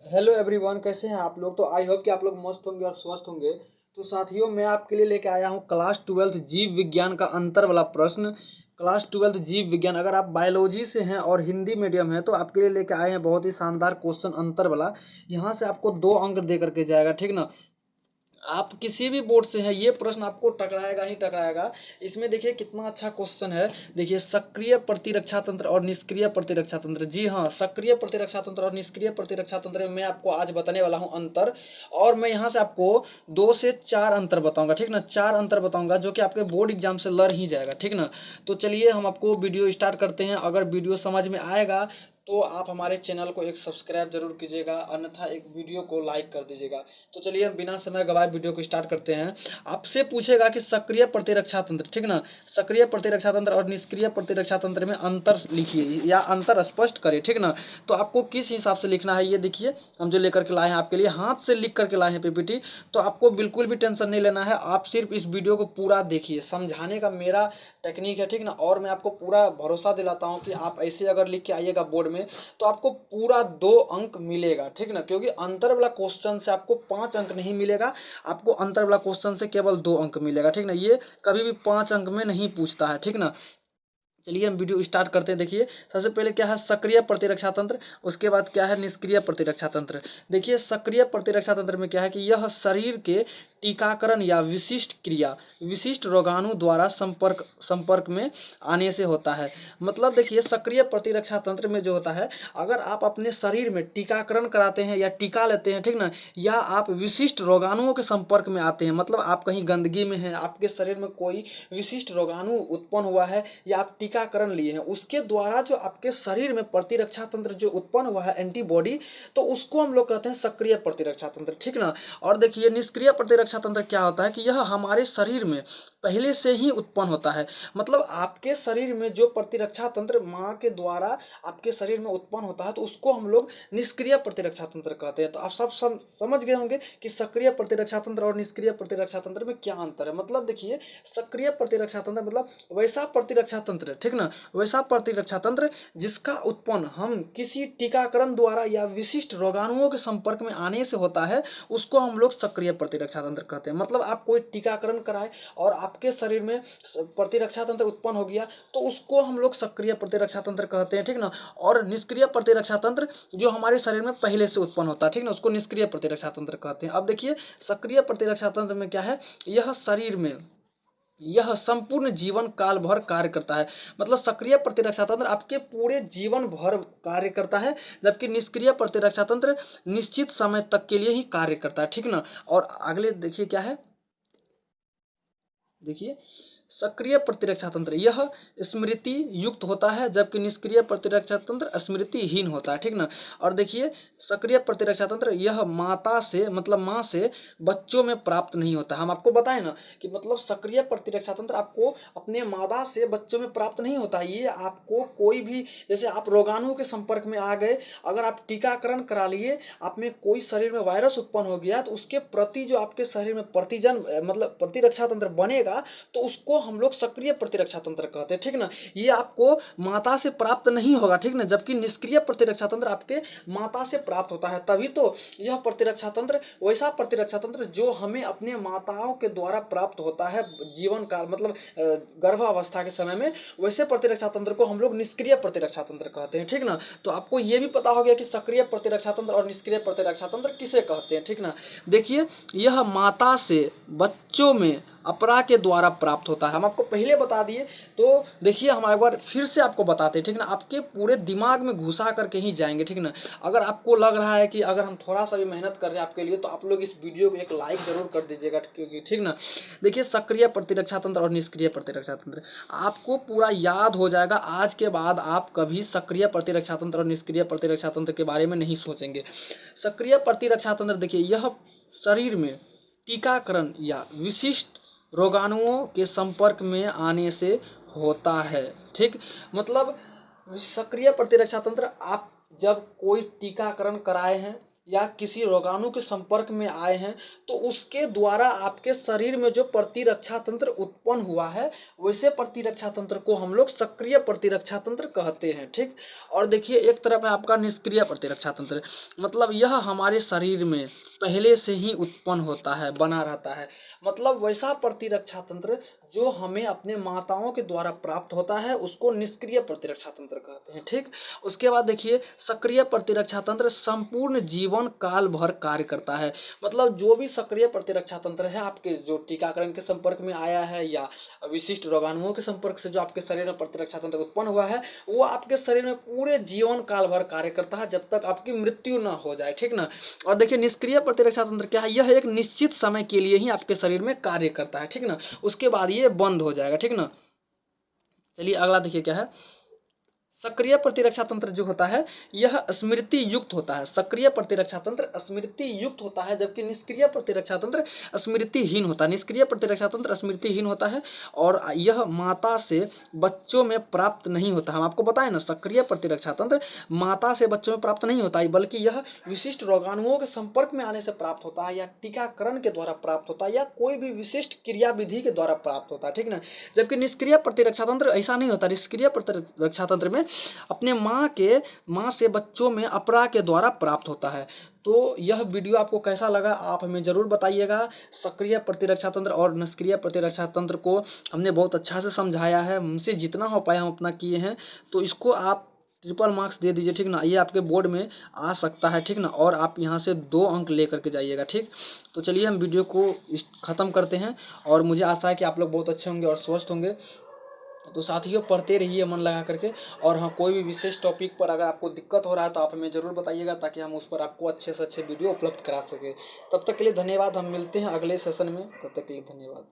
Hello everyone, कैसे हैं आप लोग। तो आई होप कि आप लोग मस्त होंगे और स्वस्थ होंगे। तो साथियों, मैं आपके लिए लेके आया हूँ क्लास ट्वेल्थ जीव विज्ञान का अंतर वाला प्रश्न। क्लास ट्वेल्थ जीव विज्ञान, अगर आप बायोलॉजी से हैं और हिंदी मीडियम है तो आपके लिए लेके आए हैं बहुत ही शानदार क्वेश्चन अंतर वाला। यहाँ से आपको 2 अंक दे करके जाएगा, ठीक ना। आप किसी भी बोर्ड से हैं, ये प्रश्न आपको टकराएगा ही टकराएगा। इसमें देखिए कितना अच्छा क्वेश्चन है। देखिए, सक्रिय प्रतिरक्षा तंत्र और निष्क्रिय प्रतिरक्षा तंत्र। जी हाँ, सक्रिय प्रतिरक्षा तंत्र और निष्क्रिय प्रतिरक्षा तंत्र में मैं आपको आज बताने वाला हूं अंतर। और मैं यहाँ से आपको 2 से 4 अंतर बताऊंगा, ठीक ना। 4 अंतर बताऊंगा जो कि आपके बोर्ड एग्जाम से लड़ ही जाएगा, ठीक ना। तो चलिए हम आपको वीडियो स्टार्ट करते हैं। अगर वीडियो समझ में आएगा तो आप हमारे चैनल को एक सब्सक्राइब जरूर कीजिएगा, अन्यथा एक वीडियो को लाइक कर दीजिएगा। तो चलिए हम बिना समय गवाए वीडियो को स्टार्ट करते हैं। आपसे पूछेगा कि सक्रिय प्रतिरक्षा तंत्र, ठीक ना, सक्रिय प्रतिरक्षा तंत्र और निष्क्रिय प्रतिरक्षा तंत्र में अंतर लिखिए या अंतर स्पष्ट करें, ठीक ना। तो आपको किस हिसाब से लिखना है ये देखिए, हम जो लेकर के लाए हैं आपके लिए, हाथ से लिख करके लाए हैं पीपीटी। तो आपको बिल्कुल भी टेंशन नहीं लेना है, आप सिर्फ इस वीडियो को पूरा देखिए। समझाने का मेरा टेक्निक है, ठीक ना। और मैं आपको पूरा भरोसा दिलाता हूँ कि आप ऐसे अगर लिख के आइएगा बोर्ड में तो आपको पूरा 2 अंक मिलेगा, ठीक ना। क्योंकि अंतर वाला क्वेश्चन से आपको 5 अंक नहीं मिलेगा, आपको अंतर वाला क्वेश्चन से केवल 2 अंक मिलेगा, ठीक ना। ये कभी भी 5 अंक में नहीं पूछता है, ठीक ना। चलिए हम वीडियो स्टार्ट करते हैं। देखिए, सबसे पहले क्या है सक्रिय प्रतिरक्षा तंत्र, उसके बाद क्या है निष्क्रिय प्रतिरक्षा तंत्र। देखिए, सक्रिय प्रतिरक्षा तंत्र में क्या है कि यह शरीर के टीकाकरण या विशिष्ट क्रिया विशिष्ट रोगाणु द्वारा संपर्क संपर्क में आने से होता है। मतलब देखिए, सक्रिय प्रतिरक्षा तंत्र में जो होता है, अगर आप अपने शरीर में टीकाकरण कराते हैं या टीका लेते हैं, ठीक ना, या आप विशिष्ट रोगाणुओं के संपर्क में आते हैं, मतलब आप कहीं गंदगी में हैं, आपके शरीर में कोई विशिष्ट रोगाणु उत्पन्न हुआ है या आप टीकाकरण लिए हैं, उसके द्वारा जो आपके शरीर में प्रतिरक्षा तंत्र जो उत्पन्न हुआ है एंटीबॉडी, तो उसको हम लोग कहते हैं सक्रिय प्रतिरक्षा तंत्र, ठीक ना। और देखिए, निष्क्रिय प्रतिरक्षा तंत्र क्या होता है कि यह हमारे शरीर में पहले से ही उत्पन्न होता है। मतलब आपके शरीर में जो प्रतिरक्षा तंत्र माँ के द्वारा आपके शरीर में उत्पन्न होता है, तो उसको हम लोग निष्क्रिय प्रतिरक्षा तंत्र कहते हैं। तो आप सब समझ गए होंगे कि सक्रिय प्रतिरक्षा तंत्र और निष्क्रिय प्रतिरक्षा तंत्र में क्या अंतर है। मतलब देखिए, सक्रिय प्रतिरक्षा तंत्र मतलब वैसा प्रतिरक्षा तंत्र, ठीक ना, वैसा प्रतिरक्षा तंत्र जिसका उत्पन्न हम किसी टीकाकरण द्वारा या विशिष्ट रोगाणुओं के संपर्क में आने से होता है, उसको हम लोग सक्रिय प्रतिरक्षा तंत्र कहते हैं। मतलब आप कोई टीकाकरण कराए और आपके शरीर में प्रतिरक्षा तंत्र उत्पन्न हो गया, तो उसको हम लोग सक्रिय प्रतिरक्षा तंत्र कहते हैं, ठीक ना। और निष्क्रिय प्रतिरक्षा तंत्र जो हमारे शरीर में पहले से उत्पन्न होता है, ठीक ना, उसको निष्क्रिय प्रतिरक्षा तंत्र कहते हैं। अब देखिए, सक्रिय प्रतिरक्षा तंत्र में क्या है, यह शरीर में यह संपूर्ण जीवन काल भर कार्य करता है। मतलब सक्रिय प्रतिरक्षा तंत्र आपके पूरे जीवन भर कार्य करता है, जबकि निष्क्रिय प्रतिरक्षा तंत्र निश्चित समय तक के लिए ही कार्य करता है, ठीक ना। और अगले देखिए क्या है, देखिए, सक्रिय प्रतिरक्षा तंत्र यह स्मृति युक्त होता है, जबकि निष्क्रिय प्रतिरक्षा तंत्र स्मृतिहीन होता है, ठीक ना। और देखिए, सक्रिय प्रतिरक्षा तंत्र यह माता से मतलब माँ से बच्चों में प्राप्त नहीं होता। हम आपको बताएं ना कि मतलब सक्रिय प्रतिरक्षा तंत्र आपको अपने मादा से बच्चों में प्राप्त नहीं होता। ये आपको कोई भी, जैसे आप रोगाणु के संपर्क में आ गए, अगर आप टीकाकरण करा लिए, आप में कोई शरीर में वायरस उत्पन्न हो गया, तो उसके प्रति जो आपके शरीर में प्रतिजन मतलब प्रतिरक्षा तंत्र बनेगा, तो उसको हम लोग सक्रिय प्रतिरक्षा तंत्र कहते हैं, ठीक ना। ये आपको माता से प्राप्त नहीं होगा, ठीक ना, जबकि निष्क्रिय प्रतिरक्षा तंत्र आपके माता से प्राप्त होता है। तभी तो यह प्रतिरक्षा तंत्र वैसा प्रतिरक्षा तंत्र जो हमें अपने माताओं के द्वारा प्राप्त होता है जीवन काल मतलब गर्भावस्था के समय में, वैसे प्रतिरक्षा तंत्र को हम लोग निष्क्रिय प्रतिरक्षा तंत्र कहते हैं, ठीक ना। तो आपको ये भी पता हो गया कि सक्रिय प्रतिरक्षा तंत्र और निष्क्रिय प्रतिरक्षा तंत्र किसे कहते हैं, ठीक ना। देखिए, यह माता से बच्चों में अपरा के द्वारा प्राप्त होता है, हम आपको पहले बता दिए। तो देखिए, हम एक बार फिर से आपको बताते हैं, ठीक ना, आपके पूरे दिमाग में घुसा करके ही जाएंगे, ठीक ना। अगर आपको लग रहा है कि अगर हम थोड़ा सा भी मेहनत कर रहे हैं आपके लिए, तो आप लोग इस वीडियो को एक लाइक जरूर कर दीजिएगा, क्योंकि ठीक ना। देखिए, सक्रिय प्रतिरक्षा तंत्र और निष्क्रिय प्रतिरक्षा तंत्र आपको पूरा याद हो जाएगा। आज के बाद आप कभी सक्रिय प्रतिरक्षा तंत्र और निष्क्रिय प्रतिरक्षा तंत्र के बारे में नहीं सोचेंगे। सक्रिय प्रतिरक्षा तंत्र देखिए, यह शरीर में टीकाकरण या विशिष्ट रोगाणुओं के संपर्क में आने से होता है, ठीक। मतलब सक्रिय प्रतिरक्षा तंत्र आप जब कोई टीकाकरण कराए हैं, या किसी रोगाणु के संपर्क में आए हैं तो उसके द्वारा आपके शरीर में जो प्रतिरक्षा तंत्र उत्पन्न हुआ है, वैसे प्रतिरक्षा तंत्र को हम लोग सक्रिय प्रतिरक्षा तंत्र कहते हैं। ठीक। और देखिए एक तरफ है आपका निष्क्रिय प्रतिरक्षा तंत्र, मतलब यह हमारे शरीर में पहले से ही उत्पन्न होता है, बना रहता है। मतलब वैसा प्रतिरक्षा तंत्र जो हमें अपने माताओं के द्वारा प्राप्त होता है उसको निष्क्रिय प्रतिरक्षा तंत्र कहते हैं। ठीक। उसके बाद देखिए सक्रिय प्रतिरक्षा तंत्र संपूर्ण जीवन काल भर कार्य करता है। मतलब जो भी सक्रिय प्रतिरक्षा तंत्र है आपके जो टीकाकरण के संपर्क में आया है या विशिष्ट रोगाणुओं के संपर्क से जो आपके शरीर में प्रतिरक्षा तंत्र उत्पन्न हुआ है, वो आपके शरीर में पूरे जीवन काल भर कार्य करता है जब तक आपकी मृत्यु न हो जाए। ठीक ना। और देखिए निष्क्रिय प्रतिरक्षा तंत्र क्या है, यह एक निश्चित समय के लिए ही आपके शरीर में कार्य करता है। ठीक ना। उसके बाद ये बंद हो जाएगा। ठीक ना। चलिए अगला देखिए क्या है, सक्रिय प्रतिरक्षा तंत्र जो होता है यह स्मृति युक्त होता है। सक्रिय प्रतिरक्षा तंत्र स्मृति युक्त होता है जबकि निष्क्रिय प्रतिरक्षा तंत्र स्मृतिहीन होता है। निष्क्रिय प्रतिरक्षा तंत्र स्मृतिहीन होता है और यह माता से बच्चों में प्राप्त नहीं होता। हम आपको बताएं ना, सक्रिय प्रतिरक्षा तंत्र माता से बच्चों में प्राप्त नहीं होता है, बल्कि यह विशिष्ट रोगाणुओं के संपर्क में आने से प्राप्त होता है या टीकाकरण के द्वारा प्राप्त होता है या कोई भी विशिष्ट क्रियाविधि के द्वारा प्राप्त होता है। ठीक ना। जबकि निष्क्रिय प्रतिरक्षा तंत्र ऐसा नहीं होता। निष्क्रिय प्रतिरक्षा तंत्र में अपने माँ से बच्चों में अपरा के द्वारा प्राप्त होता है। तो यह वीडियो आपको कैसा लगा आप हमें ज़रूर बताइएगा। सक्रिय प्रतिरक्षा तंत्र और निष्क्रिय प्रतिरक्षा तंत्र को हमने बहुत अच्छा से समझाया है, हमसे जितना हो पाया हम उतना किए हैं। तो इसको आप ट्रिपल मार्क्स दे दीजिए। ठीक ना। ये आपके बोर्ड में आ सकता है। ठीक ना। और आप यहाँ से 2 अंक ले करके जाइएगा। ठीक। तो चलिए हम वीडियो को ख़त्म करते हैं और मुझे आशा है कि आप लोग बहुत अच्छे होंगे और स्वस्थ होंगे। तो साथियों पढ़ते रहिए मन लगा करके, और हाँ कोई भी विशेष टॉपिक पर अगर आपको दिक्कत हो रहा है तो आप हमें ज़रूर बताइएगा ताकि हम उस पर आपको अच्छे से अच्छे वीडियो उपलब्ध करा सकें। तब तक के लिए धन्यवाद। हम मिलते हैं अगले सेशन में। तब तक के लिए धन्यवाद।